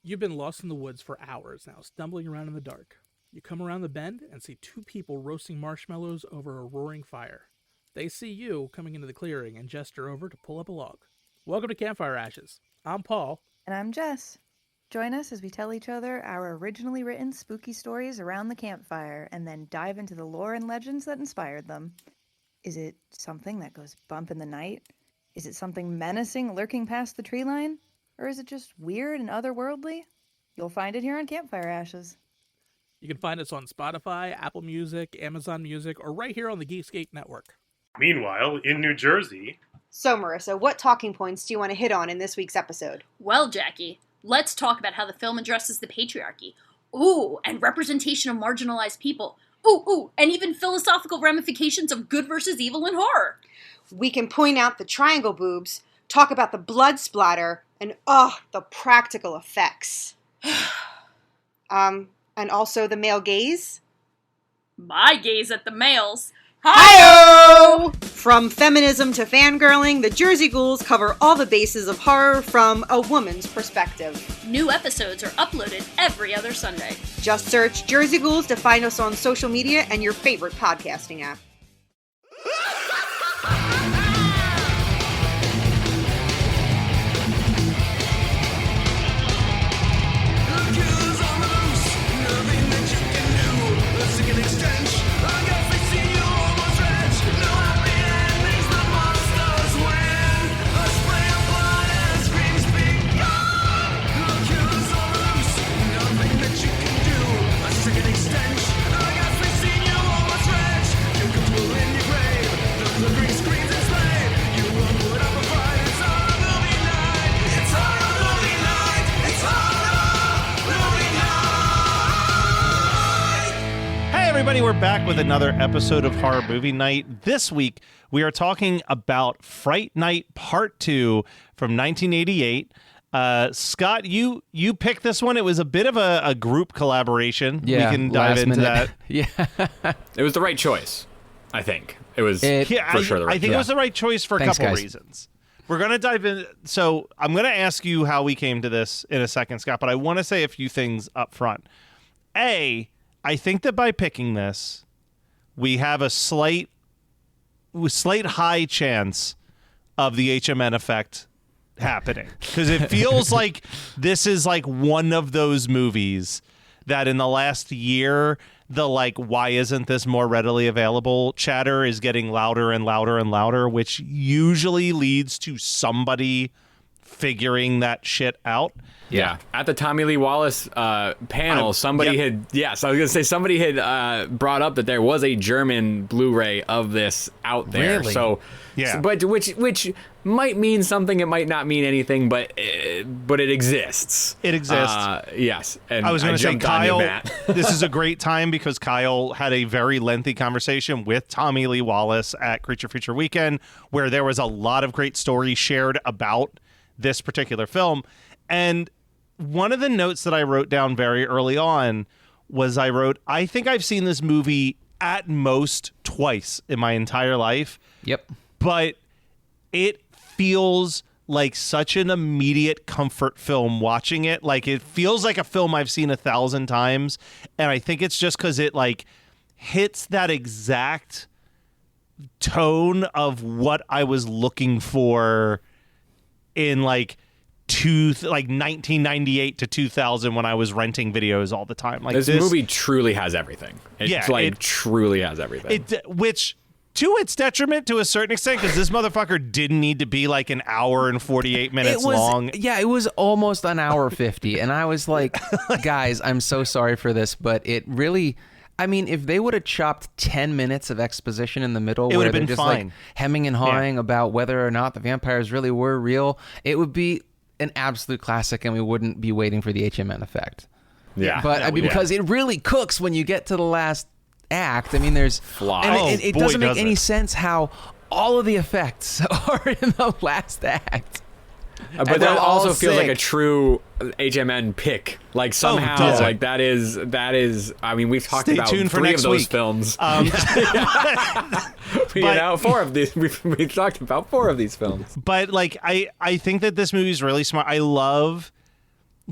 You've been lost in the woods for hours now, stumbling around in the dark. You come around the bend and see two people roasting marshmallows over a roaring fire. They see you coming into the clearing and gesture over to pull up a log. Welcome to Campfire Ashes. I'm Paul. And I'm Jess. Join us as we tell each other our originally written spooky stories around the campfire and then dive into the lore and legends that inspired them. Is it something that goes bump in the night? Is it something menacing lurking past the tree line? Or is it just weird and otherworldly? You'll find it here on Campfire Ashes. You can find us on Spotify, Apple Music, Amazon Music, or right here on the Geekscape Network. Meanwhile, in New Jersey... So, Marissa, what talking points do you want to hit on in this week's episode? Well, Jackie, let's talk about how the film addresses the patriarchy. Ooh, and representation of marginalized people. Ooh, and even philosophical ramifications of good versus evil in horror. We can point out the triangle boobs, talk about the blood splatter, and the practical effects. And also the male gaze? My gaze at the males. Hi-oh! From feminism to fangirling, the Jersey Ghouls cover all the bases of horror from a woman's perspective. New episodes are uploaded every other Sunday. Just search Jersey Ghouls to find us on social media and your favorite podcasting app. Everybody, we're back with another episode of Horror Movie Night. This week, we are talking about Fright Night Part II from 1988. Scott, you picked this one. It was a bit of a group collaboration. Yeah, we can dive into that. Yeah. It was the right choice, I think. It was for sure the right choice. I think it was the right choice for a couple reasons. We're going to dive in. So I'm going to ask you how we came to this in a second, Scott, but I want to say a few things up front. I think that by picking this, we have a slight high chance of the HMN effect happening. Because it feels like this is like one of those movies that in the last year, the why isn't this more readily available chatter is getting louder and louder and louder, which usually leads to somebody figuring that shit out. Yeah. At the Tommy Lee Wallace panel, somebody had brought up that there was a German Blu-ray of this out there. Really? So, but which might mean something, it might not mean anything, but it exists. It exists. Yes. And I was going to say, Kyle, this is a great time because Kyle had a very lengthy conversation with Tommy Lee Wallace at Creature Feature Weekend, where there was a lot of great stories shared about this particular film. And one of the notes that I wrote down very early on was I think I've seen this movie at most twice in my entire life. Yep. But it feels like such an immediate comfort film watching it. Like, it feels like a film I've seen 1,000 times. And I think it's just because it hits that exact tone of what I was looking for in 1998 to 2000 when I was renting videos all the time. This movie truly has everything. It truly has everything. Which, to its detriment to a certain extent, because this motherfucker didn't need to be an hour and 48 minutes long. Yeah, it was almost an hour 50. And I was like, guys, I'm so sorry for this, but it really... I mean, if they would have chopped 10 minutes of exposition in the middle where they're just fine. Hemming and hawing about whether or not the vampires really were real, it would be an absolute classic and we wouldn't be waiting for the HMN effect. Yeah. But because it really cooks when you get to the last act. I mean, there's flaws. And it doesn't make any sense how all of the effects are in the last act. But that also feels like a true HMN pick. Somehow, that is. I mean, we've talked about 3 of those films. 4 of these. We've talked about 4 of these films. But I think that this movie is really smart. I love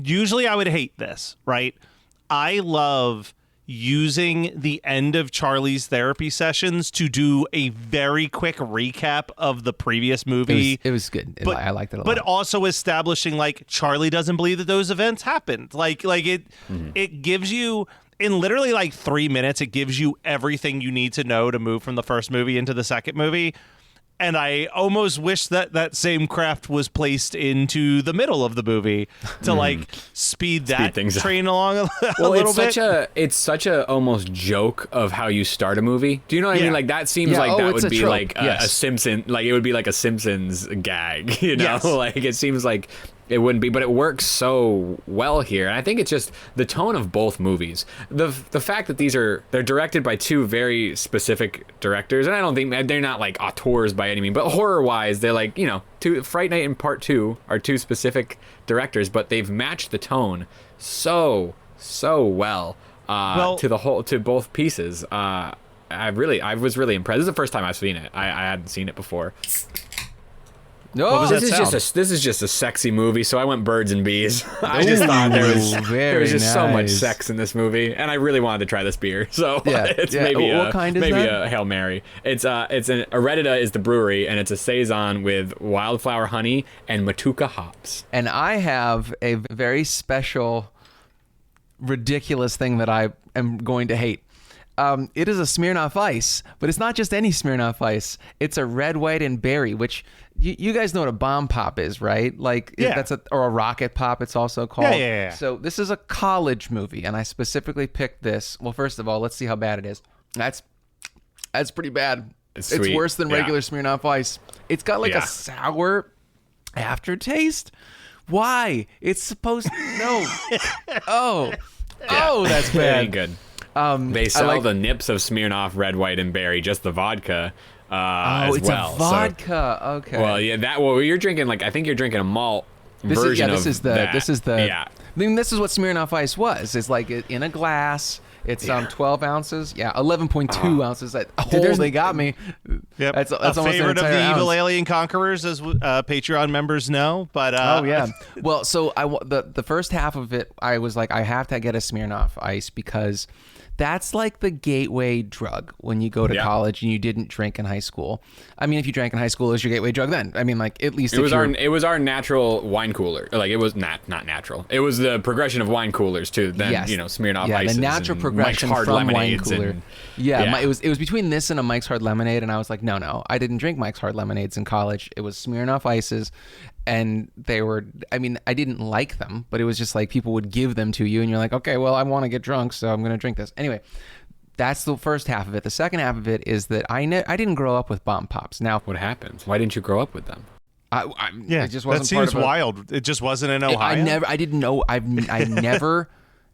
usually I would hate this, right? I love using the end of Charlie's therapy sessions to do a very quick recap of the previous movie. It was good. I liked it a lot. But also establishing like Charlie doesn't believe that those events happened. It gives you, in literally like 3 minutes, it gives you everything you need to know to move from the first movie into the second movie. And I almost wish that same craft was placed into the middle of the movie to like speed things train along a little bit. It's such a almost joke of how you start a movie. Do you know what I mean? Like that seems like that would be trope. Like a Simpson, like it would be like a Simpsons gag, you know? Yes. Like it seems like it wouldn't be, but it works so well here. And I think it's just the tone of both movies. The fact that they're directed by two very specific directors, and I don't think they're not like auteurs by any means, but horror-wise, they're like, you know, Fright Night and Part 2 are two specific directors, but they've matched the tone so well to both pieces. I was really impressed. This is the first time I've seen it. I hadn't seen it before. No, this is just a sexy movie, so I went birds and bees. I just thought there was just so much sex in this movie, and I really wanted to try this beer. So it's maybe a Hail Mary. It's an Aretita is the brewery, and it's a saison with wildflower honey and Matuka hops. And I have a very special, ridiculous thing that I am going to hate. It is a Smirnoff Ice, but it's not just any Smirnoff Ice. It's a red, white, and berry, which you guys know what a bomb pop is, right? Like or a rocket pop, it's also called. Yeah. So this is a college movie, and I specifically picked this. Well, first of all, let's see how bad it is. That's pretty bad. It's worse than regular Smirnoff Ice. It's got like a sour aftertaste. Why? It's supposed to... No. Oh, that's bad. Very good. They sell the nips of Smirnoff Red, White, and Berry, just the vodka as it's well. A vodka. Okay. Well, yeah, you're drinking I think you're drinking a malt version of that. This is the. Yeah. I mean, this is what Smirnoff Ice was. It's like in a glass. It's 12 ounces. Yeah, 11.2 ounces. They got me. Yep. That's a favorite of the Evil Alien Conquerors, as Patreon members know. But well, so the first half of it, I was like, I have to get a Smirnoff Ice because that's like the gateway drug when you go to college and you didn't drink in high school. I mean, if you drank in high school, it was your gateway drug then. I mean, like at least it was our natural wine cooler. Like it was not natural. It was the progression of wine coolers too. Then Smirnoff Ices, the natural progression Mike's Hard from wine Lemonades cooler. It was between this and a Mike's Hard Lemonade, and I was like, no, I didn't drink Mike's Hard Lemonades in college. It was Smirnoff Ices. And they were, I mean, I didn't like them, but it was just like people would give them to you and you're like, okay, well, I want to get drunk, so I'm going to drink this. Anyway, that's the first half of it. The second half of it is that I didn't grow up with bomb pops. Now, what happened? Why didn't you grow up with them? It just wasn't that seems wild. It just wasn't in Ohio? I didn't know. I never,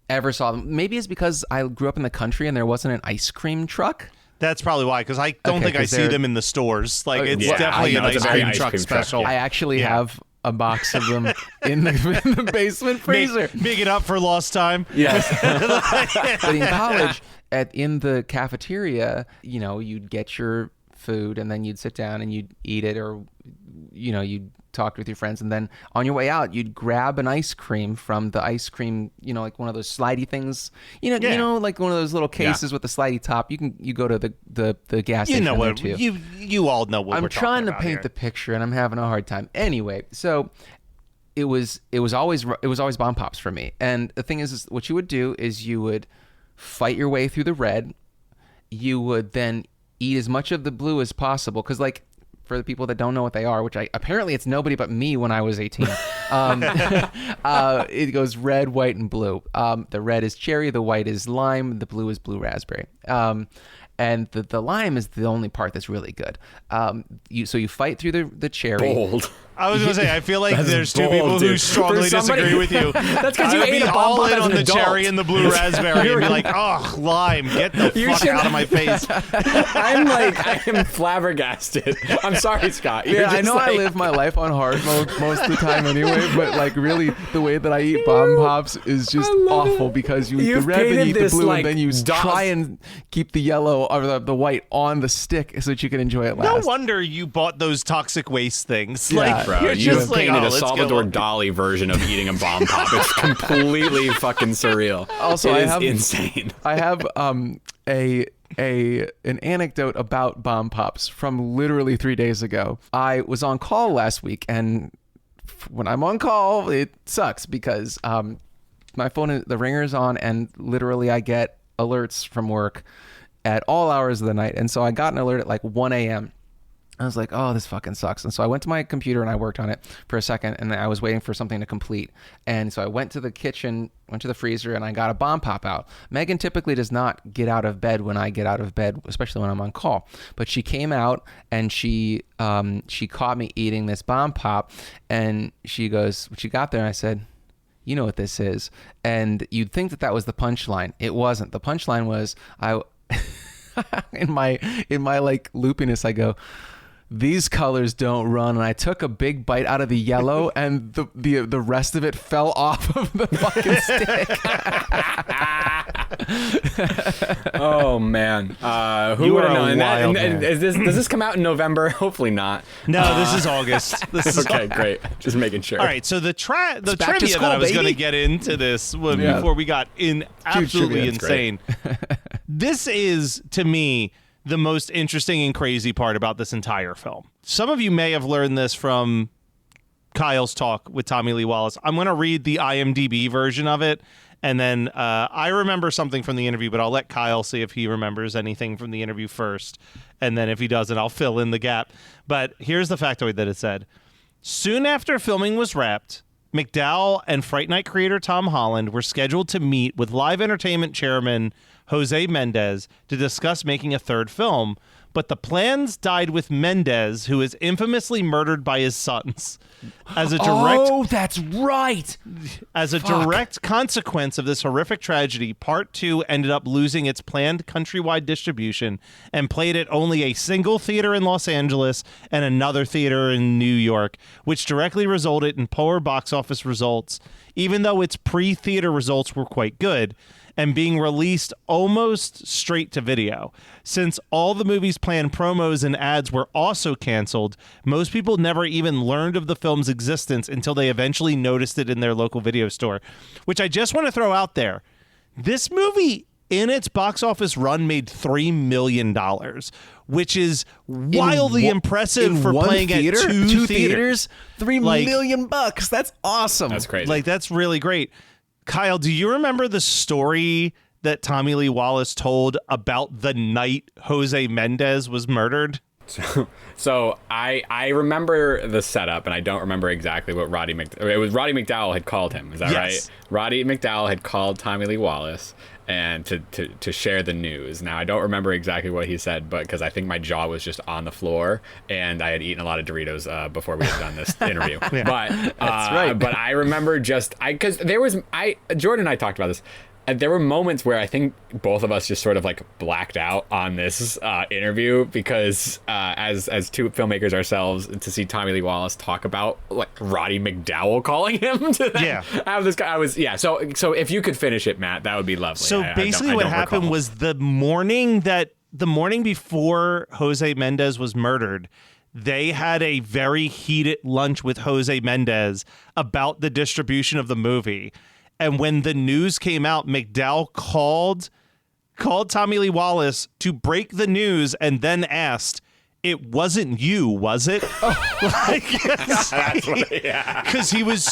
ever saw them. Maybe it's because I grew up in the country and there wasn't an ice cream truck. That's probably why, because I don't think I see them in see them in the stores. Like, it's definitely an ice cream truck special. I actually have a box of them in the basement freezer. Make it up for lost time. Yes. But in college, in the cafeteria, you'd get your food and then you'd sit down and you'd eat it, or you'd talk with your friends, and then on your way out you'd grab an ice cream from the ice cream, like one of those slidey things, like one of those little cases with the slidey top. You go to the gas station. You all know what I'm we're trying to about paint here. the picture and I'm having a hard time. Anyway, so it was always bomb pops for me. And the thing is what you would do is you would fight your way through the red. You would then eat as much of the blue as possible, because like, for the people that don't know what they are, which apparently it's nobody but me when I was 18. It goes red, white, and blue. The red is cherry, the white is lime, the blue is blue raspberry. And the lime is the only part that's really good. So you fight through the cherry. Bold. I was going to say, I feel like there's two people who strongly disagree with you. That's because you ate a bomb pop as an adult. The cherry and the blue raspberry and be like, oh, lime, get the fuck out of my face. I am flabbergasted. I'm sorry, Scott. I know I live my life on hard mode most of the time anyway, but like really the way that I eat bomb pops is just awful, because you eat the red and you eat the blue, and then you try and keep the yellow or the white on the stick so that you can enjoy it last. No wonder you bought those toxic waste things. bro. You're You just like, painted oh, a let's Salvador go. Dali version of eating a bomb pop. It's completely fucking surreal. Also, It is insane. I have an anecdote about bomb pops from literally 3 days ago. I was on call last week, and when I'm on call, it sucks because my phone, the ringer's on, and literally I get alerts from work at all hours of the night. And so I got an alert at like 1 a.m. I was like, oh, this fucking sucks. And so I went to my computer and I worked on it for a second, and I was waiting for something to complete. And so I went to the kitchen, went to the freezer, and I got a bomb pop out. Megan typically does not get out of bed when I get out of bed, especially when I'm on call. But she came out and she caught me eating this bomb pop, and she goes, what you got there? And I said, you know what this is. And you'd think that was the punchline. It wasn't. The punchline was, in my like loopiness, I go, these colors don't run, and I took a big bite out of the yellow, and the rest of it fell off of the fucking stick. Oh man, who would have known that? And does this come out in November? Hopefully not. No, this is August. This is okay, great. Just making sure. All right, so the trivia school, that I was baby. going to get into this before we got in absolutely insane. This is, to me, the most interesting and crazy part about this entire film. Some of you may have learned this from Kyle's talk with Tommy Lee Wallace. I'm going to read the IMDb version of it, and then I remember something from the interview, but I'll let Kyle see if he remembers anything from the interview first, and then if he doesn't, I'll fill in the gap. But here's the factoid that it said. Soon after filming was wrapped, McDowell and Fright Night creator Tom Holland were scheduled to meet with Live Entertainment chairman Jose Mendez to discuss making a third film, but the plans died with Mendez, who is infamously murdered by his sons. As a that's right. As a direct consequence of this horrific tragedy, Part 2 ended up losing its planned countrywide distribution and played at only a single theater in Los Angeles and another theater in New York, which directly resulted in poor box office results, even though its pre-theater results were quite good, and being released almost straight to video. Since all the movie's planned promos and ads were also canceled, most people never even learned of the film's existence until they eventually noticed it in their local video store, which I just want to throw out there. This movie, in its box office run, made $3 million, which is wildly impressive for playing theater? at two theaters. $3 million bucks. That's awesome. That's crazy. Like, that's really great. Kyle, do you remember the story that Tommy Lee Wallace told about the night Jose Mendez was murdered? So I remember the setup, and I don't remember exactly what Roddy McDowell had called him. Is that right? Roddy McDowell had called Tommy Lee Wallace and to share the news. Now, I don't remember exactly what he said, but because I think my jaw was just on the floor, and I had eaten a lot of Doritos before we had done this interview. Yeah. But that's right. But I remember because Jordan and I talked about this. And there were moments where I think both of us just sort of like blacked out on this interview because as two filmmakers ourselves, to see Tommy Lee Wallace talk about like Roddy McDowell calling him to have this guy. So if you could finish it, Matt, that would be lovely. So basically what happened was the morning before Jose Mendez was murdered, they had a very heated lunch with Jose Mendez about the distribution of the movie. And when the news came out, McDowell called Tommy Lee Wallace to break the news and then asked, "It wasn't you, was it?" Because he was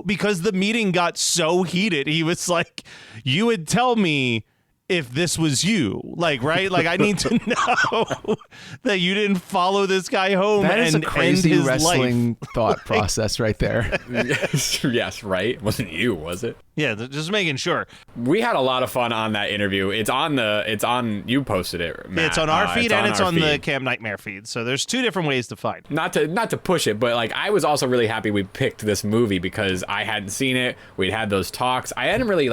because the meeting got so heated, he was like, "You would tell me if this was you, right? Like, I need to know that you didn't follow this guy home that is and a crazy end his wrestling thought process right there. Yes, right? It wasn't you, was it? Yeah, just making sure. We had a lot of fun on that interview. It's on you posted it, Matt. It's on our feed and it's on the Camp Nightmare feed. So there's two different ways to find. Not to push it, but like I was also really happy we picked this movie because I hadn't seen it. We'd had those talks. I hadn't really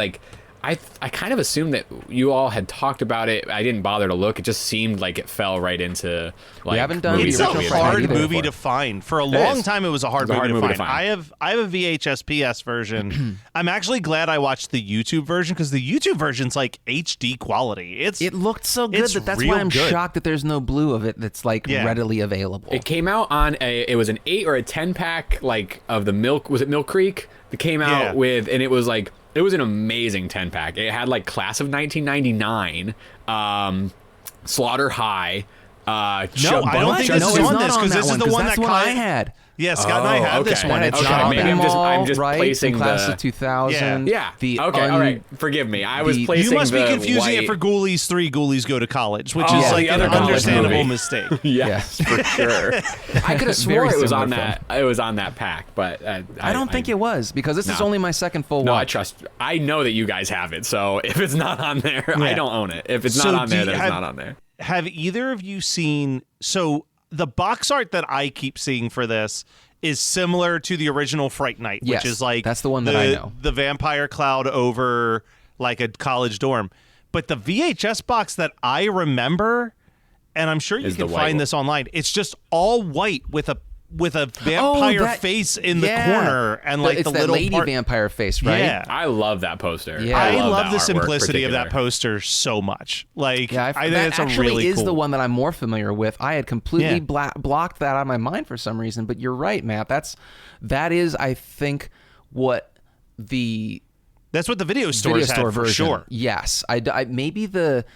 I kind of assumed that you all had talked about it. I didn't bother to look. It just seemed like it fell right into like. We haven't done It's the a original Fright Night hard either movie before. to find. For a long time, it was a hard movie to find. I have a VHS PS version. I'm actually glad I watched the YouTube version because the YouTube version's like HD quality. It looked so good that's why I'm shocked that there's no blue of it that's like readily available. It came out on it was an 8 or a 10 pack like of the Milk. Was it Milk Creek? That came out with, and it was like. It was an amazing 10-pack. It had like Class of 1999, Slaughter High. No, I don't think this is on this because this is the one that I had. Yeah, Scott and I had this one. It's maybe I'm just placing in Class of 2000. Yeah. All right. Forgive me. I was placing. You must be confusing white... it for Ghoulies 3. Ghoulies Go to College, which is like the an understandable mistake. Yes, for sure. I could have swore it was on that. It was on that pack, but I don't think it was because this is only my second full watch. I know that you guys have it, so if it's not on there, I don't own it. If it's not on there, then it's not on there. Have either of you seen? So the box art that I keep seeing for this is similar to the original Fright Night, which is like that's the one that I know. The vampire cloud over like a college dorm. But the VHS box that I remember, and I'm sure you can find this online, it's just all white with a vampire face in the corner and like it's the that little lady vampire face, right? Yeah. I love that poster. Yeah. I love the simplicity of that poster so much. Like, I think it's a really cool. Is the one that I'm more familiar with. I had completely blocked that out of my mind for some reason, but you're right, Matt. That is, I think, what that's what the video store version. For sure. Yes, I maybe the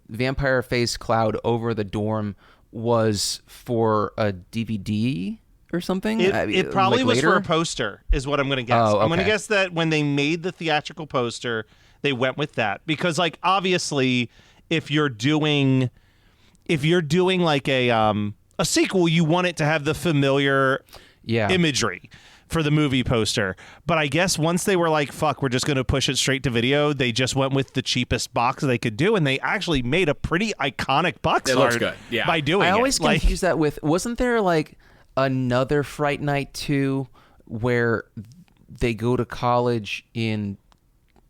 vampire face cloud over the dorm was for a DVD or something. It probably like was later? for a poster, is what I'm going to guess. Oh, okay. I'm going to guess that when they made the theatrical poster, they went with that because, like, obviously, if you're doing like a sequel, you want it to have the familiar imagery for the movie poster. But I guess once they were like, fuck, we're just going to push it straight to video, they just went with the cheapest box they could do, and they actually made a pretty iconic box art looks good. by doing it. I always confuse that with, wasn't there like another Fright Night 2 where they go to college in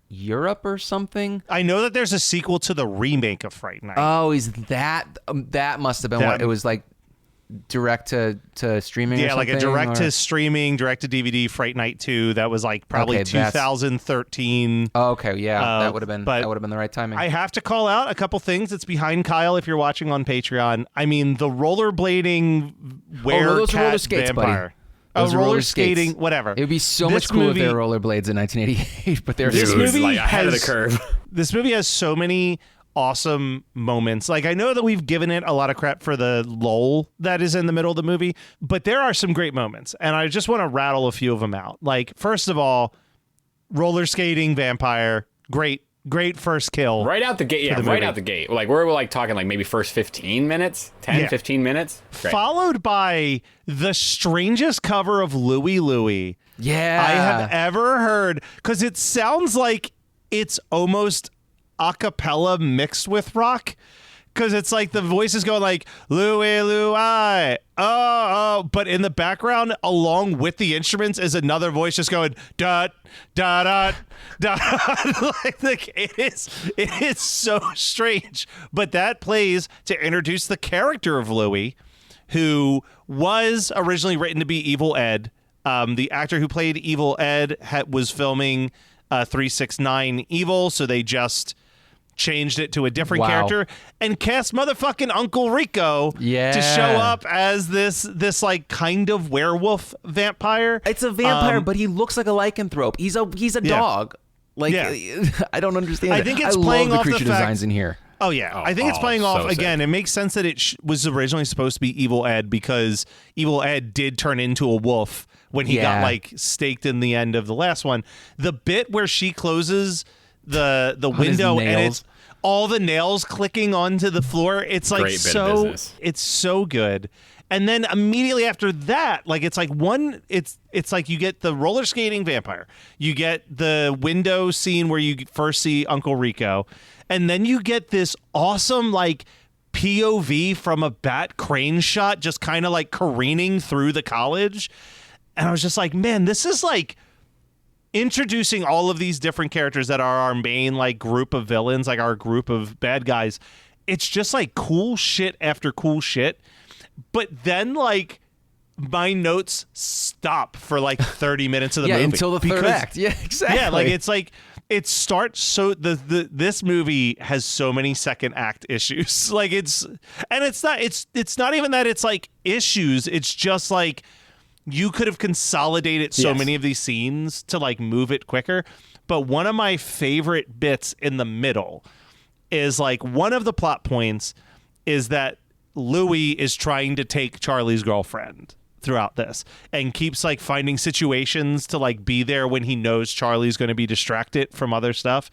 Europe or something? I know that there's a sequel to the remake of Fright Night. Oh, is that must have been what it was like. Direct to streaming or something? Like a direct to streaming, direct to DVD Fright Night 2. That was like probably 2013. Oh, okay, that would have been the right timing. I have to call out a couple things that's behind Kyle if you're watching on Patreon. I mean, the rollerblading those are roller skates, vampire. Buddy. Roller skating, whatever. It would be so much cooler if they were rollerblades in 1988, but this movie like ahead of the curve. This movie has so many awesome moments. Like, I know that we've given it a lot of crap for the lull that is in the middle of the movie, but there are some great moments, and I just want to rattle a few of them out. Like, first of all, roller skating vampire, great first kill. Right out the gate, right out the gate. Like, we're like talking like maybe first 15 minutes, 15 minutes. Great. Followed by the strangest cover of Louie Louie I have ever heard, because it sounds like it's almost a cappella mixed with rock, because it's like the voice is going like Louie Louie, oh, but in the background along with the instruments is another voice just going dot dot dot dot. like it is so strange, but that plays to introduce the character of Louie, who was originally written to be Evil Ed. The actor who played Evil Ed was filming 369 Evil, so they just changed it to a different character and cast motherfucking Uncle Rico to show up as this like kind of werewolf vampire. It's a vampire, but he looks like a lycanthrope. He's a dog. Like I don't understand. I think it's playing off the creature the fact, designs in here. Oh yeah, I think it's playing off again. It makes sense that it was originally supposed to be Evil Ed because Evil Ed did turn into a wolf when he got like staked in the end of the last one. The bit where she closes the window and it's all the nails clicking onto the floor. It's like it's so good. And then immediately after that, like it's like it's like you get the roller skating vampire, you get the window scene where you first see Uncle Rico, and then you get this awesome like POV from a bat crane shot, just kind of like careening through the college. And I was just like, man, this is like introducing all of these different characters that are our main like group of villains, like our group of bad guys. It's just like cool shit after cool shit. But then like my notes stop for like 30 minutes of the movie until the third act. Yeah, exactly. Yeah, like it's like it starts so this movie has so many second act issues. Like it's not even that it's like issues. It's just like you could have consolidated so many of these scenes to like move it quicker. But one of my favorite bits in the middle is like one of the plot points is that Louis is trying to take Charlie's girlfriend throughout this and keeps like finding situations to like be there when he knows Charlie's going to be distracted from other stuff.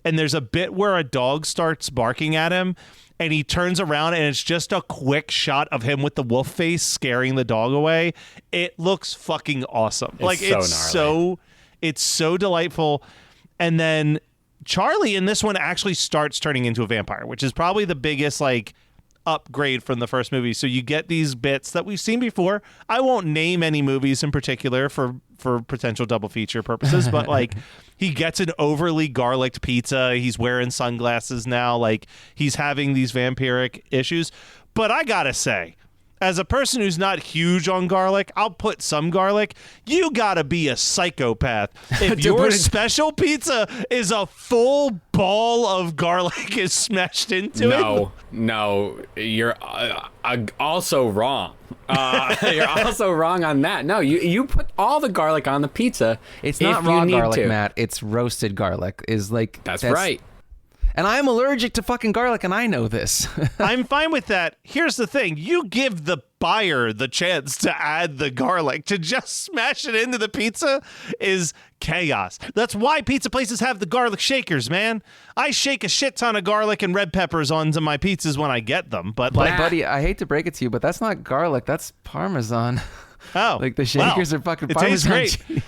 And there's a bit where a dog starts barking at him and he turns around and it's just a quick shot of him with the wolf face scaring the dog away. It looks fucking awesome. It's so delightful. And then Charlie in this one actually starts turning into a vampire, which is probably the biggest like upgrade from the first movie. So you get these bits that we've seen before. I won't name any movies in particular for potential double feature purposes, but like he gets an overly garlicked pizza. He's wearing sunglasses now. Like he's having these vampiric issues. But I gotta say, as a person who's not huge on garlic, I'll put some garlic. You gotta be a psychopath if your special pizza is a full ball of garlic is smashed into it. No, you're also wrong. You're also wrong on that. No, you put all the garlic on the pizza. It's not raw garlic, Matt. It's roasted garlic. That's right. And I'm allergic to fucking garlic, and I know this. I'm fine with that. Here's the thing. You give the buyer the chance to add the garlic. To just smash it into the pizza is chaos. That's why pizza places have the garlic shakers, man. I shake a shit ton of garlic and red peppers onto my pizzas when I get them. But like, buddy, I hate to break it to you, but that's not garlic. That's Parmesan. Oh, like the shakers are fucking Parmesan. It tastes great.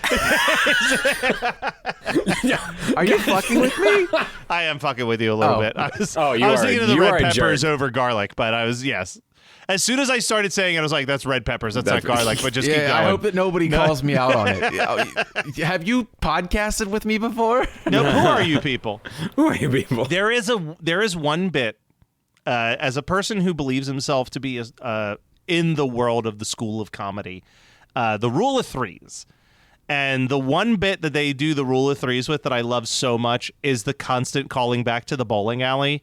Are you fucking with me? I am fucking with you a little bit. I was thinking of the red peppers over garlic, but yes. As soon as I started saying it, I was like, "That's red peppers. That's not garlic." But just keep going. I hope that nobody calls me out on it. Have you podcasted with me before? No. Who are you people? Who are you people? There is one bit. As a person who believes himself to be in the world of the school of comedy, the rule of threes. And the one bit that they do the rule of threes with that I love so much is the constant calling back to the bowling alley,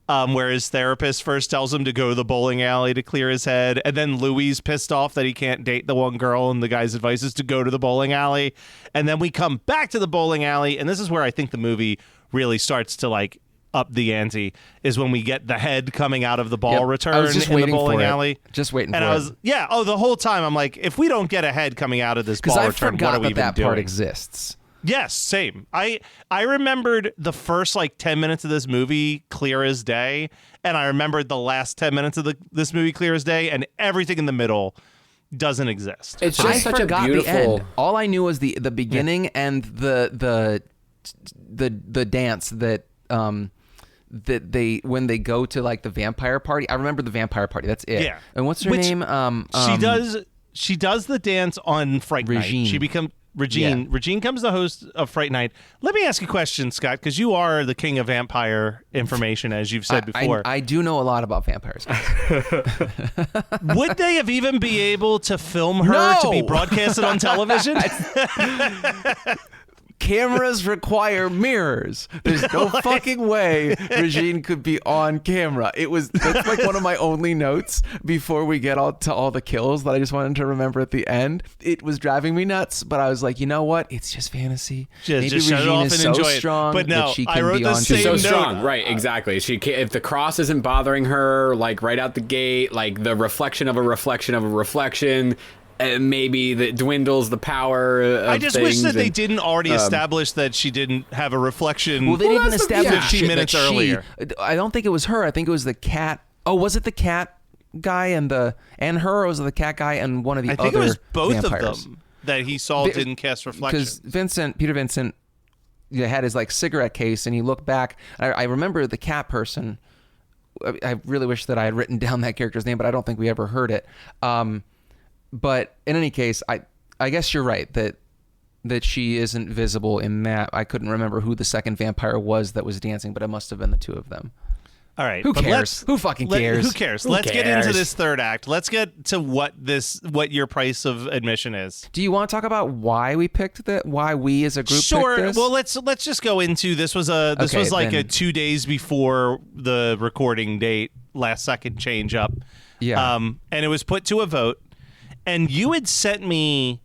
where his therapist first tells him to go to the bowling alley to clear his head. And then Louis pissed off that he can't date the one girl, and the guy's advice is to go to the bowling alley. And then we come back to the bowling alley. And this is where I think the movie really starts to like up the ante, is when we get the head coming out of the ball return in the bowling alley. Just waiting and for I was, it. Yeah. Oh, the whole time I'm like, if we don't get a head coming out of this ball return, what are we even doing? That part exists. Yes, same. I remembered the first like 10 minutes of this movie clear as day, and I remembered the last 10 minutes of this movie clear as day, and everything in the middle doesnut exist. It's just such a beautiful. The end. All I knew was the beginning and the dance that that they when they go to like the vampire party. I remember the vampire party. That's it. Yeah. And what's her name? She does the dance on Fright Night. She becomes Regine. Yeah. Regine comes the host of Fright Night. Let me ask you a question, Scott, because you are the king of vampire information, as you've said before. I do know a lot about vampires. Would they have even be able to film her to be broadcasted on television? Cameras require mirrors. There's no fucking way Regine could be on camera. That's like one of my only notes before we get to all the kills that I just wanted to remember at the end. It was driving me nuts, but I was like, you know what? It's just fantasy. Maybe just shut it off and enjoy it. But no, that she can I wrote be the on same She's so note. strong, right? Exactly. She can't, if the cross isn't bothering her, like right out the gate, like the reflection of a reflection of a reflection. Maybe that dwindles the power of I just wish that they didn't already establish that she didn't have a reflection. Well, they didn't establish 15 minutes earlier. I don't think it was her. I think it was the cat. Oh, was it the cat guy and her, or was it the cat guy and one of the other vampires? I think it was both of them that he saw didn't cast reflection. Because Peter Vincent had his like cigarette case, and he looked back. I remember the cat person. I really wish that I had written down that character's name, but I don't think we ever heard it. But in any case, I guess you're right that that she isn't visible in that. I couldn't remember who the second vampire was that was dancing, but it must have been the two of them. All right. Who cares? Who fucking cares? Who cares? Let's get into this third act. Let's get to what your price of admission is. Do you want to talk about why we picked that? Why we as a group Sure. picked this? Well, let's just go into this was a 2 days before the recording date, last second change up. Yeah. And it was put to a vote, and you had sent me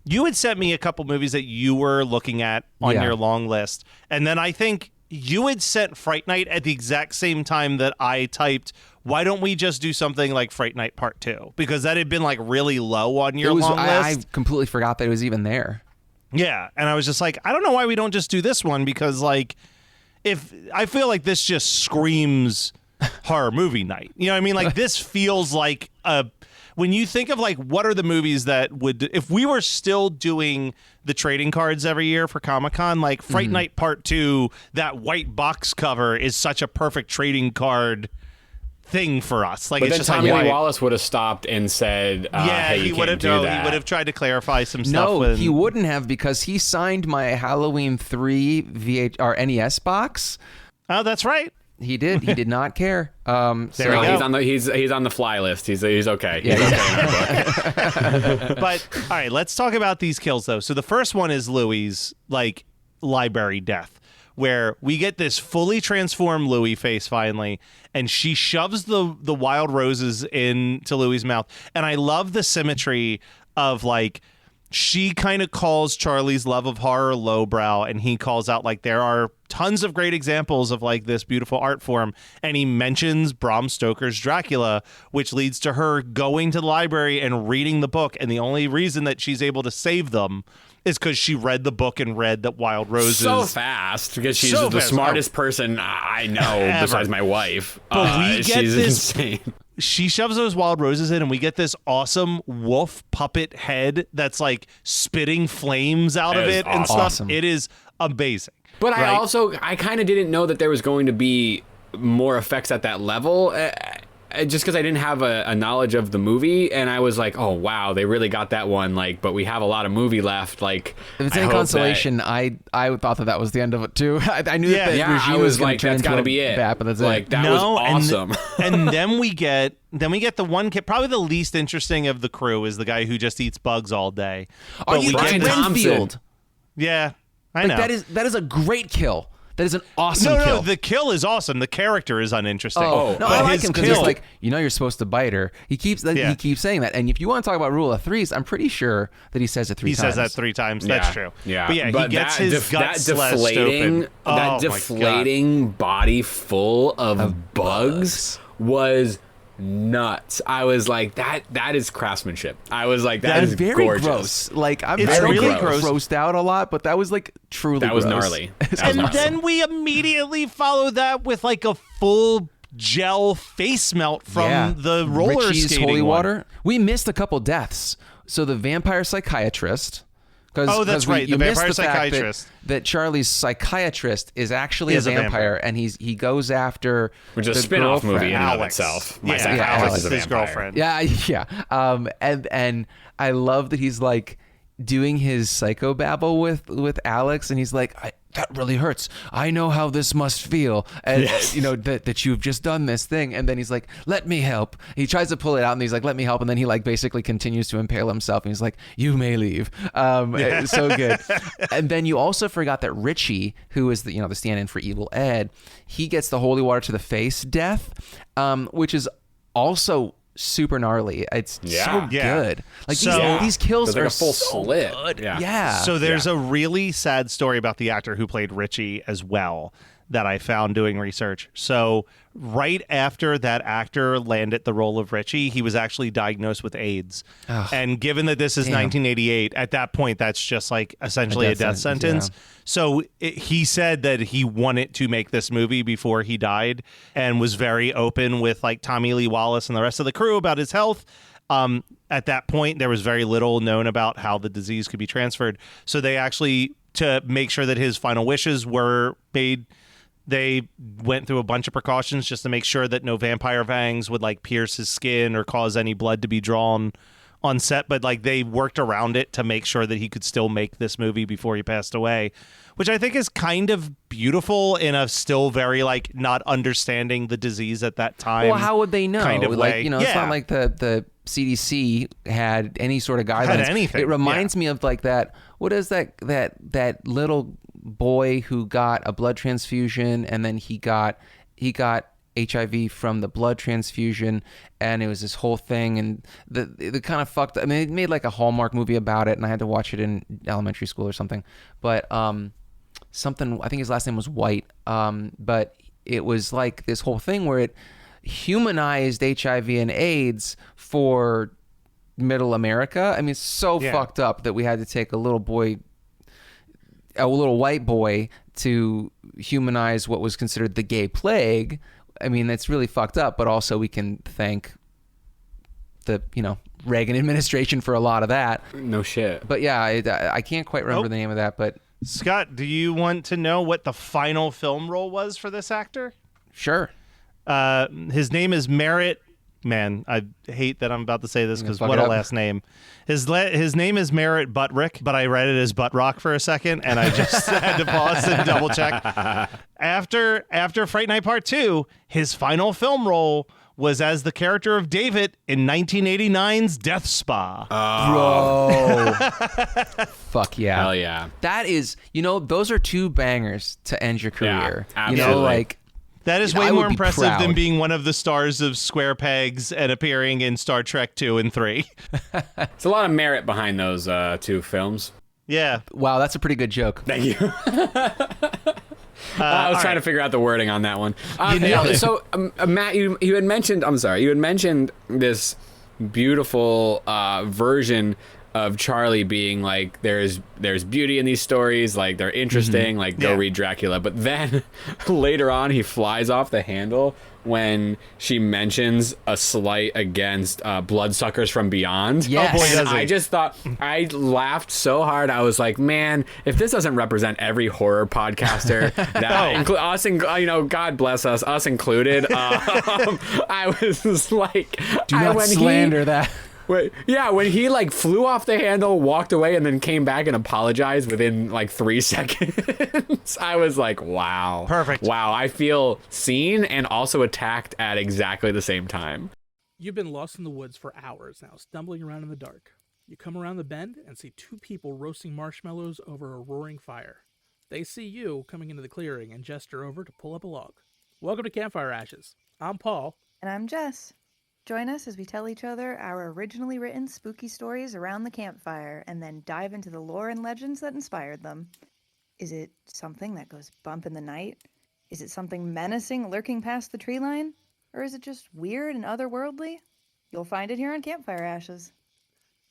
a couple movies that you were looking at on your long list, and then I think you had sent Fright Night at the exact same time that I typed, why don't we just do something like Fright Night Part 2? Because that had been like really low on your long list. I completely forgot that it was even there. Yeah, and I was just like, I don't know why we don't just do this one, because like, if I feel like this just screams horror movie night. You know what I mean? Like this feels like when you think of like what are the movies that would, if we were still doing the trading cards every year for Comic-Con, like Fright Night Part 2, that white box cover is such a perfect trading card thing for us. Like, but it's then just Tommy like, Lee Wallace would have stopped and said, hey, he would have do that. He would have tried to clarify some stuff. No, he wouldn't have, because he signed my Halloween 3 NES box. Oh, that's right. He did. He did not care. He's on the fly list. He's okay. Yeah, he's okay in that book. But all right, let's talk about these kills though. So the first one is Louie's like library death, where we get this fully transformed Louie face finally, and she shoves the wild roses into Louie's mouth. And I love the symmetry of like, she kind of calls Charlie's love of horror lowbrow, and he calls out like there are tons of great examples of like this beautiful art form, and he mentions Bram Stoker's Dracula, which leads to her going to the library and reading the book, and the only reason that she's able to save them is because she read the book and read that Wild Roses so fast, because she's the smartest person I know besides my wife. But we get she's this insane. She shoves those wild roses in, and we get this awesome wolf puppet head that's like spitting flames out of it and stuff. Awesome. It is amazing. But right? I kind of didn't know that there was going to be more effects at that level, just because I didn't have a knowledge of the movie, and I was like, oh wow, they really got that one. Like, but we have a lot of movie left. Like, if it's any consolation, I thought that was the end of it too. I knew that regime was like, that's got to be it. Bat, but that's like, it. that was awesome. And then we get the one kid, probably the least interesting of the crew, is the guy who just eats bugs all day. Are you Brian Renfield? Yeah, I know. That is a great kill. That is an awesome kill. No, the kill is awesome. The character is uninteresting. No, I like him because he's like, you're supposed to bite her. He keeps saying that. And if you want to talk about rule of threes, I'm pretty sure that he says it 3 times. He says that 3 times. That's true. Yeah. But he gets his gut slashed open. That deflating body full of bugs was nuts. I was like, that is craftsmanship. I was like, that is very gorgeous. Gross. Like, I'm It's very really grossed out a lot, but that was like truly that was gross. gnarly. And then we immediately follow that with like a full gel face melt from the roller Richie's skating holy one. water. We missed a couple deaths. So the vampire psychiatrist. That's right. The vampire psychiatrist. That Charlie's psychiatrist is actually a vampire, and he goes after, which is a spin-off movie in and of Alex. itself. Alex is his vampire. girlfriend. Yeah. And I love that he's like doing his psychobabble with Alex, and he's like, that really hurts. I know how this must feel, and that you've just done this thing. And then he's like, let me help. He tries to pull it out, and he's like, let me help. And then he like basically continues to impale himself, and he's like, you may leave. It's so good. And then you also forgot that Richie, who is the stand-in for Evil Ed, he gets the holy water to the face death, which is also super gnarly. It's so good. Like, these kills are a full slit. Good. Yeah. So there's a really sad story about the actor who played Richie as well that I found doing research. So right after that actor landed the role of Richie, he was actually diagnosed with AIDS. Ugh. And given that this is 1988, at that point, that's just like essentially a death sentence. Yeah. So he said that he wanted to make this movie before he died, and was very open with like Tommy Lee Wallace and the rest of the crew about his health. At that point, there was very little known about how the disease could be transferred. So they actually, to make sure that his final wishes were made, they went through a bunch of precautions just to make sure that no vampire fangs would like pierce his skin or cause any blood to be drawn on set, but like they worked around it to make sure that he could still make this movie before he passed away, which I think is kind of beautiful in a still very like not understanding the disease at that time. Well, how would they know? Kind of like, way. you know, it's not like the CDC had any sort of guidelines. Had anything. It reminds me of like that. What is that little boy who got a blood transfusion and then he got HIV from the blood transfusion, and it was this whole thing, and the kind of fucked. I mean, it made like a Hallmark movie about it, and I had to watch it in elementary school or something. But something, I think his last name was White. But it was like this whole thing where it humanized HIV and AIDS for Middle America. I mean, it's so fucked up that we had to take a little white boy to humanize what was considered the gay plague. I mean, that's really fucked up, but also we can thank the, Reagan administration for a lot of that. No shit. But yeah, I can't quite remember the name of that, but... Scott, do you want to know what the final film role was for this actor? Sure. His name is Merritt. Man, I hate that I'm about to say this because what a last name. His name is Merritt Buttrick, but I read it as Buttrock for a second, and I just had to pause and double check. After Fright Night Part II, his final film role was as the character of David in 1989's Death Spa. Bro. Fuck yeah. Hell yeah. That is, those are two bangers to end your career. Yeah, absolutely. That is way more impressive than being one of the stars of Square Pegs and appearing in Star Trek 2 and 3. It's a lot of merit behind those two films. Yeah. Wow, that's a pretty good joke. Thank you. I was trying to figure out the wording on that one. So, Matt, you had mentioned this beautiful version of Charlie being like, there's beauty in these stories, like they're interesting, like go read Dracula. But then later on, he flies off the handle when she mentions a slight against Bloodsuckers from Beyond. Yes. Oh boy, does he. I just thought, I laughed so hard. I was like, man, if this doesn't represent every horror podcaster, that us, and God bless us included. I was just like, do not slander that. When he like flew off the handle, walked away, and then came back and apologized within like 3 seconds, I was like, wow. Perfect. Wow, I feel seen and also attacked at exactly the same time. You've been lost in the woods for hours now, stumbling around in the dark. You come around the bend and see two people roasting marshmallows over a roaring fire. They see you coming into the clearing and gesture over to pull up a log. Welcome to Campfire Ashes. I'm Paul. And I'm Jess. Join us as we tell each other our originally written spooky stories around the campfire and then dive into the lore and legends that inspired them. Is it something that goes bump in the night? Is it something menacing lurking past the tree line? Or is it just weird and otherworldly? You'll find it here on Campfire Ashes.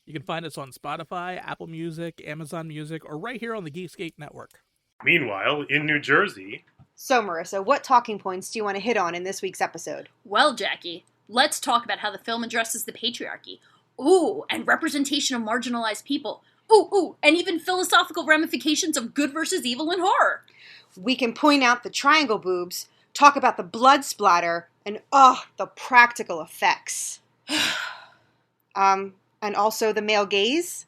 You can find us on Spotify, Apple Music, Amazon Music, or right here on the Geekscape Network. Meanwhile, in New Jersey... So, Marissa, what talking points do you want to hit on in this week's episode? Well, Jackie, let's talk about how the film addresses the patriarchy. Ooh, and representation of marginalized people. Ooh, and even philosophical ramifications of good versus evil in horror. We can point out the triangle boobs, talk about the blood splatter, and the practical effects. And also the male gaze.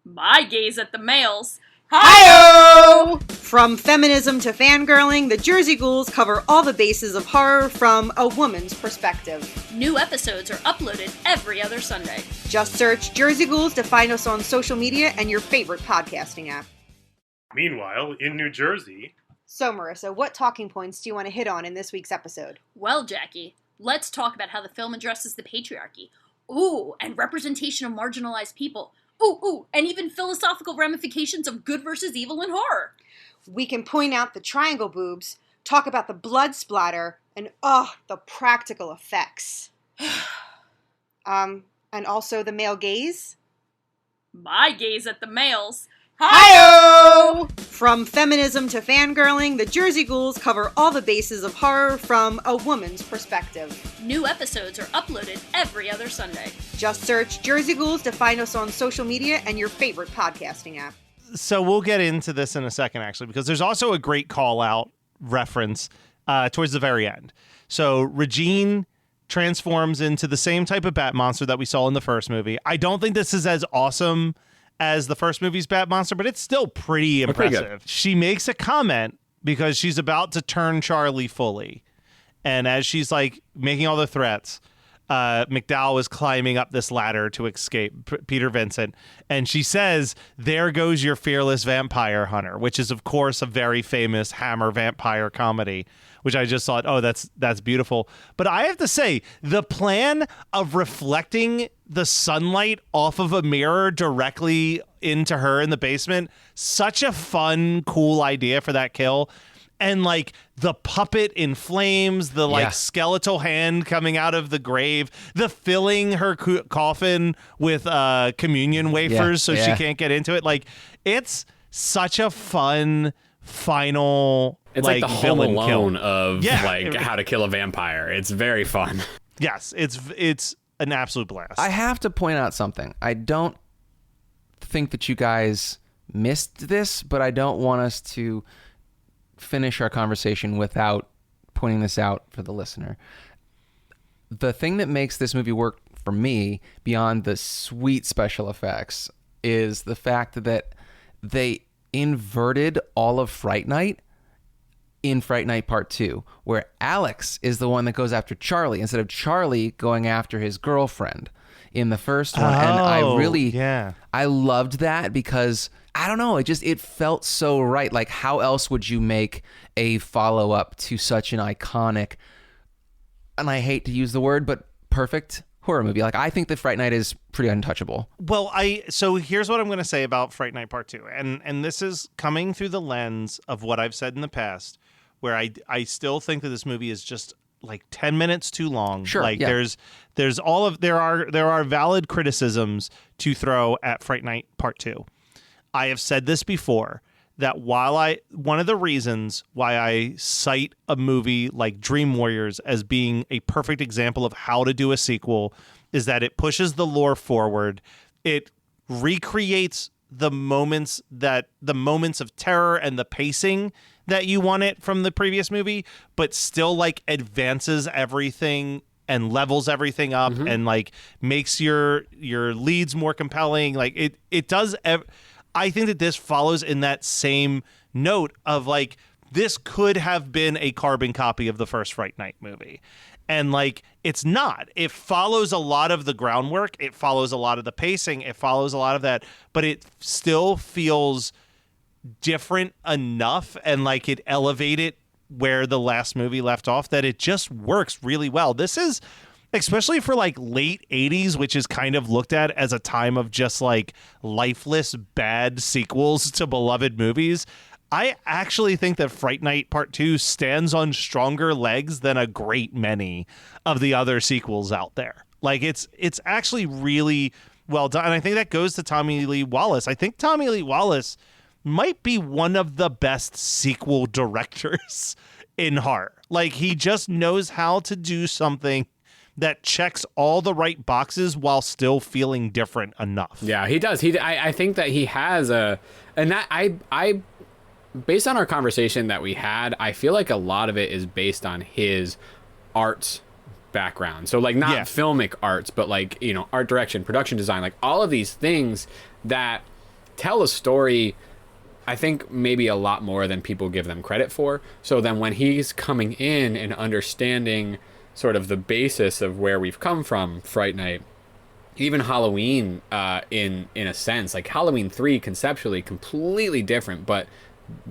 My gaze at the males. Hi-yo! From feminism to fangirling, the Jersey Ghouls cover all the bases of horror from a woman's perspective. New episodes are uploaded every other Sunday. Just search Jersey Ghouls to find us on social media and your favorite podcasting app. Meanwhile, in New Jersey... So, Marissa, what talking points do you want to hit on in this week's episode? Well, Jackie, let's talk about how the film addresses the patriarchy. Ooh, and representation of marginalized people. Ooh, and even philosophical ramifications of good versus evil in horror. We can point out the triangle boobs, talk about the blood splatter, and the practical effects. And also the male gaze. My gaze at the males. Hi-yo! From feminism to fangirling, the Jersey Ghouls cover all the bases of horror from a woman's perspective. New episodes are uploaded every other Sunday. Just search Jersey Ghouls to find us on social media and your favorite podcasting app. So we'll get into this in a second, actually, because there's also a great call-out reference towards the very end. So Regine transforms into the same type of bat monster that we saw in the first movie. I don't think this is as awesome as the first movie's bat monster, but it's still pretty impressive. She makes a comment because she's about to turn Charlie fully. And as she's like making all the threats, McDowell is climbing up this ladder to escape Peter Vincent. And she says, "There goes your fearless vampire hunter," which is, of course, a very famous Hammer vampire comedy, which I just thought, oh, that's beautiful. But I have to say, the plan of reflecting the sunlight off of a mirror directly into her in the basement, such a fun, cool idea for that kill. And like the puppet in flames, the like skeletal hand coming out of the grave, the filling her coffin with communion wafers so she can't get into it. Like, it's such a fun final. It's like the Home Alone of like How to Kill a Vampire. It's very fun. Yes, it's an absolute blast. I have to point out something. I don't think that you guys missed this, but I don't want us to finish our conversation without pointing this out for the listener. The thing that makes this movie work for me, beyond the sweet special effects, is the fact that they inverted all of Fright Night in Fright Night Part 2, where Alex is the one that goes after Charlie instead of Charlie going after his girlfriend in the first one. And I loved that because I don't know, it felt so right. Like, how else would you make a follow-up to such an iconic, and I hate to use the word, but perfect horror movie? Like, I think that Fright Night is pretty untouchable. Well, so here's what I'm going to say about Fright Night Part 2. And this is coming through the lens of what I've said in the past, where I still think that this movie is just like 10 minutes too long. Sure. Like there are valid criticisms to throw at Fright Night Part 2. I have said this before, that one of the reasons why I cite a movie like Dream Warriors as being a perfect example of how to do a sequel is that it pushes the lore forward. It recreates the moments of terror and the pacing that you want it from the previous movie, but still like advances everything and levels everything up and like makes your leads more compelling. Like it does. I think that this follows in that same note of like, this could have been a carbon copy of the first Fright Night movie. And like, it's not. It follows a lot of the groundwork. It follows a lot of the pacing. It follows a lot of that, but it still feels different enough and like it elevated where the last movie left off that it just works really well. This is, especially for like late 80s, which is kind of looked at as a time of just like lifeless bad sequels to beloved movies. I actually think that Fright Night Part 2 stands on stronger legs than a great many of the other sequels out there. Like it's actually really well done. And I think that goes to Tommy Lee Wallace. I think Tommy Lee Wallace might be one of the best sequel directors in horror. Like, he just knows how to do something that checks all the right boxes while still feeling different enough. Yeah, he does. I think that he has I based on our conversation that we had, I feel like a lot of it is based on his arts background. So like not filmic arts, but like, you know, art direction, production design, like all of these things that tell a story, I think maybe a lot more than people give them credit for. So then when he's coming in and understanding sort of the basis of where we've come from, Fright Night, even Halloween, in a sense, like Halloween 3 conceptually completely different, but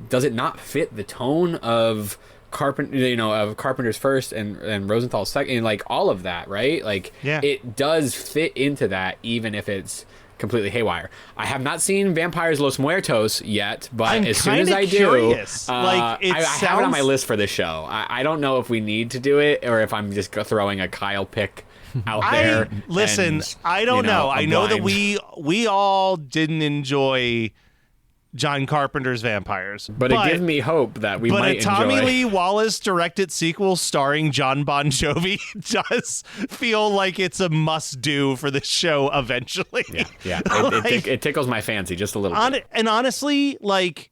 does it not fit the tone of Carpenter's first and Rosenthal's second, and like all of that, right? Like it does fit into that, even if it's completely haywire. I have not seen Vampires Los Muertos yet, but as soon as I do, I have it on my list for this show. I don't know if we need to do it or if I'm just throwing a Kyle pick out there. Listen, I don't know. I know that we all didn't enjoy John Carpenter's Vampires. But it gives me hope that we might enjoy. But a Tommy Lee Wallace directed sequel starring John Bon Jovi does feel like it's a must-do for the show eventually. Yeah. It tickles my fancy just a little bit. And honestly, like,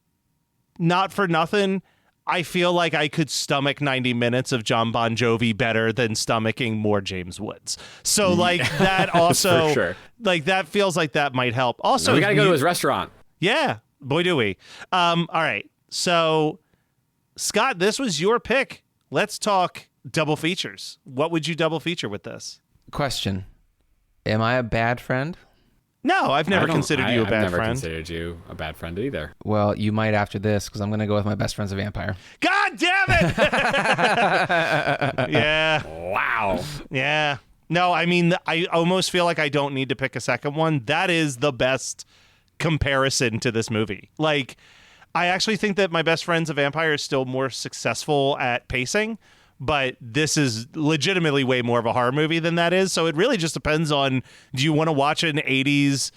not for nothing, I feel like I could stomach 90 minutes of John Bon Jovi better than stomaching more James Woods. So like that also, For sure. like that feels like that might help. Also, So we got to go to his restaurant. Yeah, boy, do we. All right. So, Scott, this was your pick. Let's talk double features. What would you double feature with this? Question. Am I a bad friend? No, I've never considered you a bad I've never friend. considered you a bad friend either. Well, you might after this, because I'm going to go with My Best Friend's a Vampire. God damn it! Yeah. Wow. Yeah. No, I mean, I almost feel like I don't need to pick a second one. That is the best comparison to this movie. Like, I actually think that My Best Friend's a Vampire is still more successful at pacing, but this is legitimately way more of a horror movie than that is. So it really just depends on, do you want to watch an 80s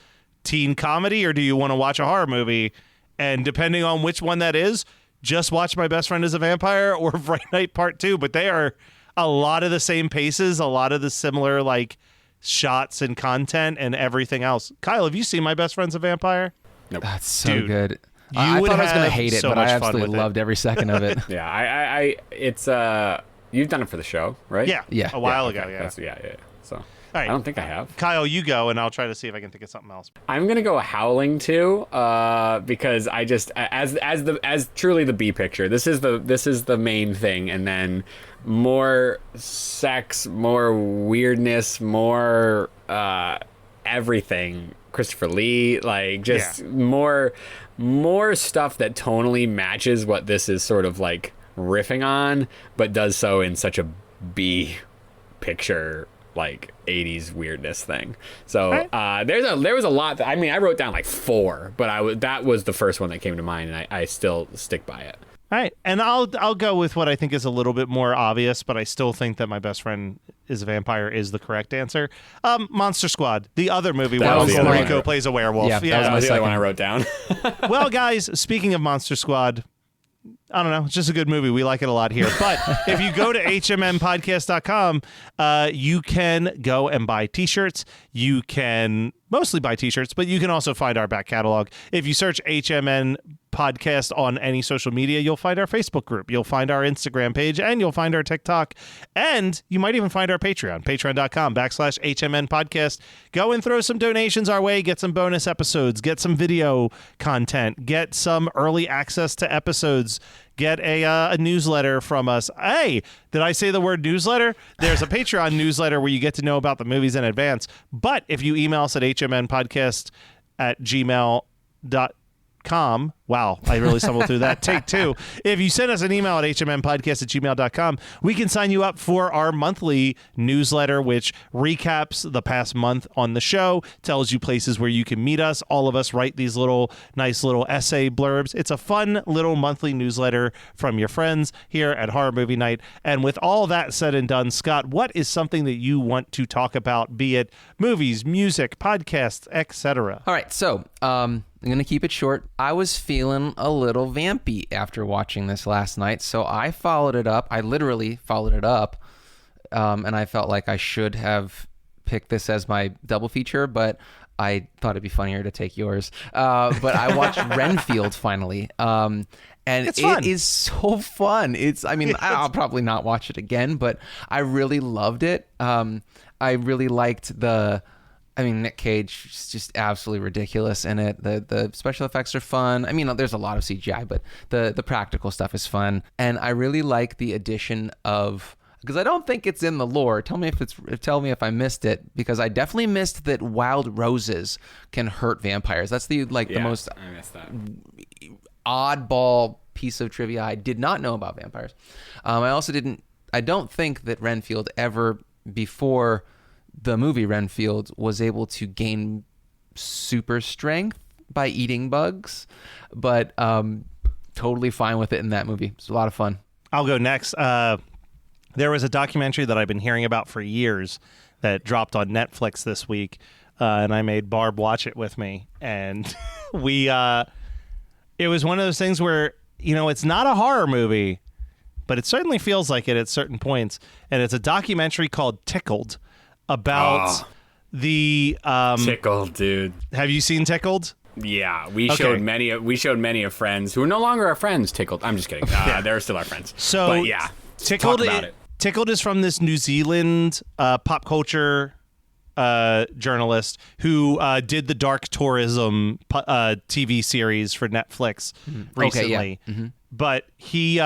teen comedy or do you want to watch a horror movie? And depending on which one that is, just watch My Best Friend is a Vampire or Fright Night Part 2. But they are a lot of the same paces, a lot of the similar like shots and content and everything else. Kyle, have you seen My Best Friend's a Vampire? Nope. That's so Dude, good. You I would thought I was going to have hate it, so but I much fun absolutely with it. loved every second of it. Yeah, I it's you've done it for the show, right? Yeah. A while ago, okay. yeah. Yeah. So right. I don't think I have. Kyle, you go, and I'll try to see if I can think of something else. I'm gonna go Howling 2, because I just as truly the B picture. This is the main thing, and then more sex, more weirdness, more everything. Christopher Lee, like just more stuff that tonally matches what this is sort of like riffing on, but does so in such a B picture, like 80s weirdness thing. So there was a lot that, I mean, I wrote down like 4, but that was the first one that came to mind, and I still stick by it. All right, and I'll go with what I think is a little bit more obvious, but I still think that My Best Friend is a Vampire is the correct answer. Monster Squad, the other movie where was the Uncle other Rico one. plays a werewolf. Yeah, That was the other one I wrote down. Well, guys, speaking of Monster Squad, I don't know. It's just a good movie. We like it a lot here. But if you go to hmnpodcast.com, you can go and buy T-shirts. You can mostly buy T-shirts, but you can also find our back catalog. If you search HMN Podcast on any social media, you'll find our Facebook group. You'll find our Instagram page, and you'll find our TikTok. And you might even find our Patreon, patreon.com/HMN Podcast. Go and throw some donations our way. Get some bonus episodes. Get some video content. Get some early access to episodes. Get a newsletter from us. Hey, did I say the word newsletter? There's a Patreon newsletter where you get to know about the movies in advance. But if you email us at hmnpodcast@gmail.com, wow, I really stumbled through that. Take 2. If you send us an email at hmnpodcast@gmail.com, we can sign you up for our monthly newsletter, which recaps the past month on the show, tells you places where you can meet us. All of us write these nice little essay blurbs. It's a fun little monthly newsletter from your friends here at Horror Movie Night. And with all that said and done, Scott, what is something that you want to talk about, be it movies, music, podcasts, etc.? All right, so I'm going to keep it short. I was feeling a little vampy after watching this last night, so I followed it up. I literally followed it up, and I felt like I should have picked this as my double feature, but I thought it'd be funnier to take yours. But I watched Renfield finally, and it is so fun. I'll probably not watch it again, but I really loved it. I really liked Nick Cage is just absolutely ridiculous in it. The special effects are fun. I mean, there's a lot of CGI, but the practical stuff is fun. And I really like the addition of, because I don't think it's in the lore. Tell me if I missed it, because I definitely missed that wild roses can hurt vampires. That's the most I missed that. oddball piece of trivia I did not know about vampires. I don't think that Renfield ever before the movie Renfield was able to gain super strength by eating bugs, but totally fine with it in that movie. It's a lot of fun. I'll go next. There was a documentary that I've been hearing about for years that dropped on Netflix this week, and I made Barb watch it with me. And it was one of those things where, it's not a horror movie, but it certainly feels like it at certain points. And it's a documentary called Tickled, about the Tickled, dude. Have you seen Tickled? Yeah, we showed many of friends who are no longer our friends tickled. I'm just kidding. They're still our friends. So but yeah, tickled talk about it. Tickled is from this New Zealand pop culture journalist who did the Dark Tourism TV series for Netflix recently. But he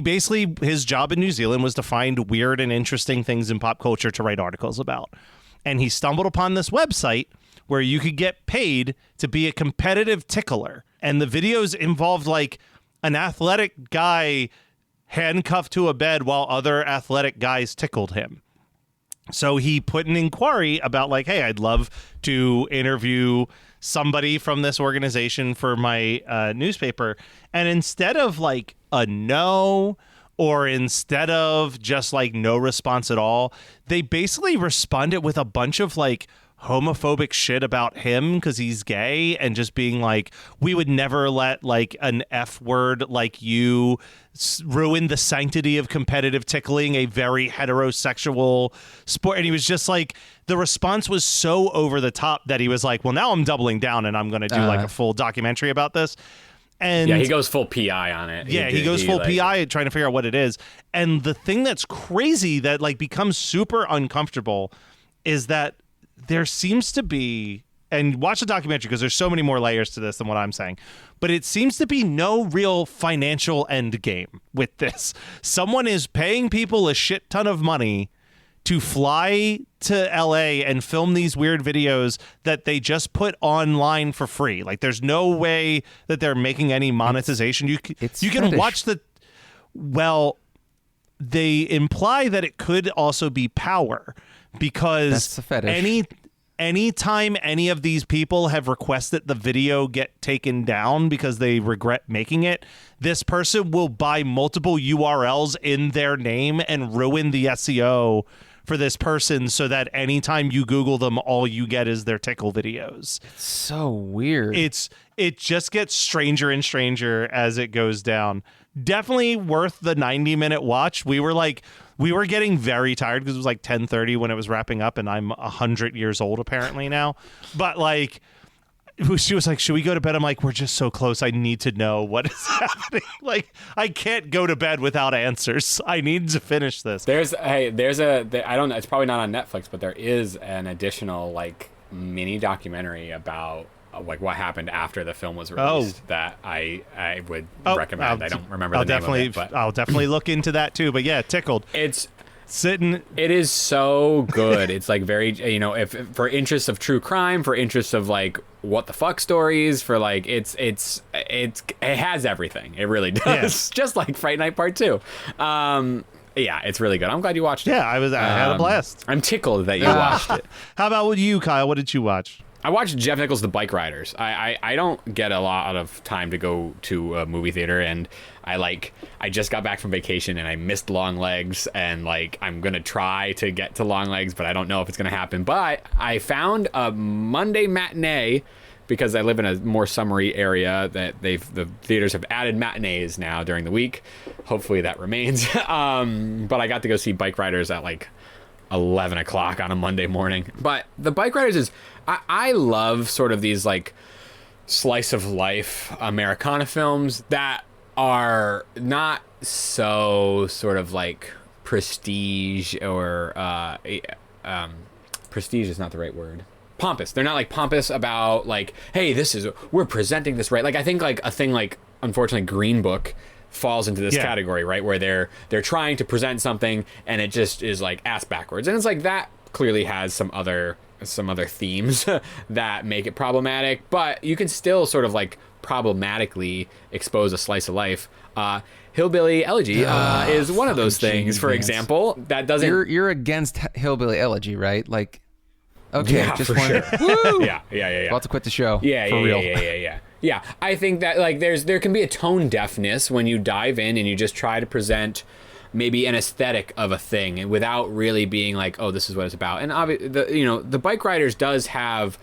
basically, his job in New Zealand was to find weird and interesting things in pop culture to write articles about. And he stumbled upon this website where you could get paid to be a competitive tickler. And the videos involved like an athletic guy handcuffed to a bed while other athletic guys tickled him. So he put an inquiry about like, hey, I'd love to interview somebody from this organization for my newspaper. And instead of like a no, or instead of just like no response at all, they basically responded with a bunch of like homophobic shit about him because he's gay, and just being like, we would never let like an F word like you ruin the sanctity of competitive tickling, a very heterosexual sport. And he was just like, the response was so over the top that he was like, well, now I'm doubling down and I'm going to do like a full documentary about this. And yeah, he goes full PI on it. Yeah, he goes full PI trying to figure out what it is. And the thing that's crazy that like becomes super uncomfortable is that there seems to be, and watch the documentary because there's so many more layers to this than what I'm saying, but it seems to be no real financial end game with this. Someone is paying people a shit ton of money to fly to LA and film these weird videos that they just put online for free. Like there's no way that they're making any monetization. You can watch the, well, they imply that it could also be power, because anytime any of these people have requested the video get taken down because they regret making it, this person will buy multiple URLs in their name and ruin the SEO for this person so that anytime you Google them, all you get is their tickle videos. It's so weird. It just gets stranger and stranger as it goes down. Definitely worth the 90-minute watch. We were getting very tired because it was like 10:30 when it was wrapping up, and I'm 100 years old apparently now. But like, she was like, should we go to bed? I'm like, we're just so close. I need to know what is happening. Like, I can't go to bed without answers. I need to finish this. I don't know, it's probably not on Netflix, but there is an additional like mini documentary about like what happened after the film was released that I would recommend. I don't remember the name of it, but I'll definitely look into that too. But yeah, tickled. It is so good. It's like very, if for interests of true crime, for interests of like what the fuck stories, for like it has everything. It really does. Just like Fright Night Part 2. Yeah, it's really good. I'm glad you watched it. Yeah, I had a blast. I'm tickled that you watched it. How about with you, Kyle? What did you watch? I watched Jeff Nichols' The Bike Riders. I don't get a lot of time to go to a movie theater, and I just got back from vacation and I missed Long Legs, and like I'm gonna try to get to Long Legs, but I don't know if it's gonna happen. But I found a Monday matinee, because I live in a more summery area, that the theaters have added matinees now during the week. Hopefully that remains. But I got to go see Bike Riders at like 11 o'clock on a Monday morning. But the Bike Riders is, I love sort of these like slice of life Americana films that are not so sort of like prestige, or prestige is not the right word. Pompous. They're not like pompous about like, hey, we're presenting this right. Like I think like a thing like, unfortunately, Green Book falls into this category, right, where they're trying to present something and it just is like ass backwards, and it's like that clearly has some other themes that make it problematic, but you can still sort of like problematically expose a slice of life. Hillbilly Elegy is one of those things, for example, that doesn't. You're against Hillbilly Elegy, right? Like, okay, yeah, just for wanted. Sure. Woo! Yeah. About to quit the show. Yeah, for real. Yeah, I think that like there can be a tone deafness when you dive in and you just try to present maybe an aesthetic of a thing without really being like, oh, this is what it's about. And the Bike Riders does have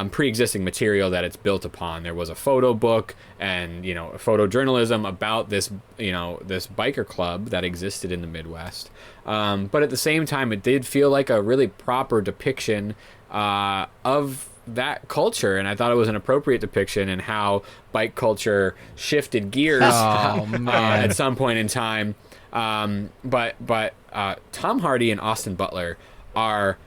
pre-existing material that it's built upon. There was a photo book and photojournalism about this this biker club that existed in the Midwest. But at the same time, it did feel like a really proper depiction of that culture, and I thought it was an appropriate depiction and how bike culture shifted gears at some point in time. But Tom Hardy and Austin Butler are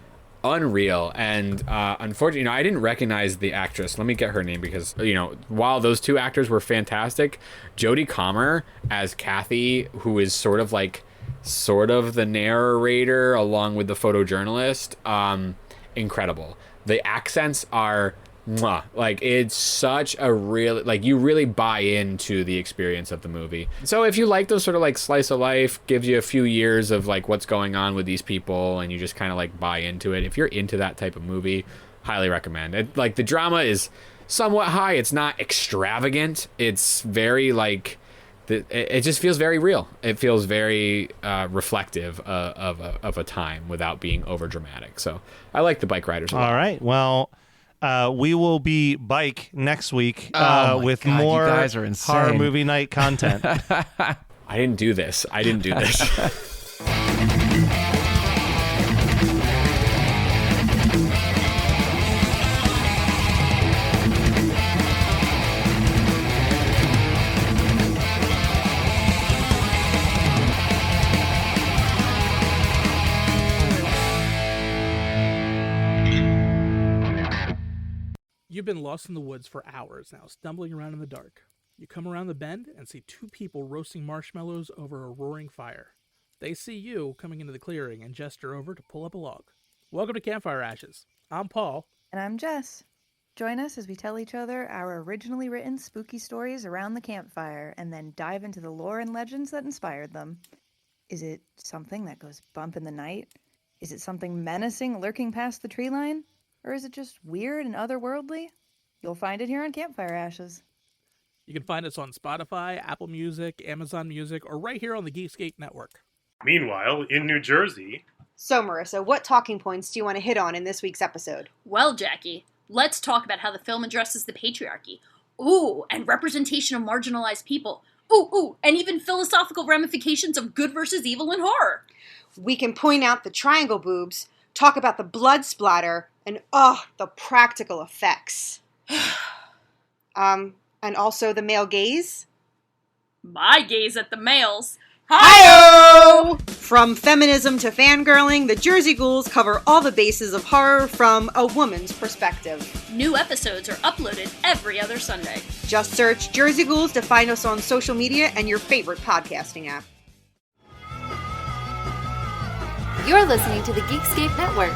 unreal, and unfortunately, I didn't recognize the actress. Let me get her name, because while those two actors were fantastic, Jodie Comer as Kathy, who is sort of the narrator along with the photojournalist, incredible. The accents are mwah. Like, it's such a real, like, you really buy into the experience of the movie. So if you like those sort of like slice of life, gives you a few years of like what's going on with these people, and you just kind of like buy into it, if you're into that type of movie, highly recommend it. Like, the drama is somewhat high. It's not extravagant. It's very like, it just feels very real. It feels very reflective of a time without being over dramatic. So I like the bike riders a lot. All right. Well, we will be bike next week with more you guys are insane. horror movie night content. I didn't do this. You've been lost in the woods for hours now, stumbling around in the dark. You come around the bend and see two people roasting marshmallows over a roaring fire. They see you coming into the clearing and gesture over to pull up a log. Welcome to Campfire Ashes. I'm Paul. And I'm Jess. Join us as we tell each other our originally written spooky stories around the campfire and then dive into the lore and legends that inspired them. Is it something that goes bump in the night? Is it something menacing lurking past the tree line? Or is it just weird and otherworldly? You'll find it here on Campfire Ashes. You can find us on Spotify, Apple Music, Amazon Music, or right here on the Geekscape Network. Meanwhile, in New Jersey... So, Marissa, what talking points do you want to hit on in this week's episode? Well, Jackie, let's talk about how the film addresses the patriarchy. Ooh, and representation of marginalized people. Ooh, and even philosophical ramifications of good versus evil in horror. We can point out the triangle boobs, talk about the blood splatter, and the practical effects. And also the male gaze. My gaze at the males. Hi-yo! From feminism to fangirling, the Jersey Ghouls cover all the bases of horror from a woman's perspective. New episodes are uploaded every other Sunday. Just search Jersey Ghouls to find us on social media and your favorite podcasting app. You're listening to the Geekscape Network.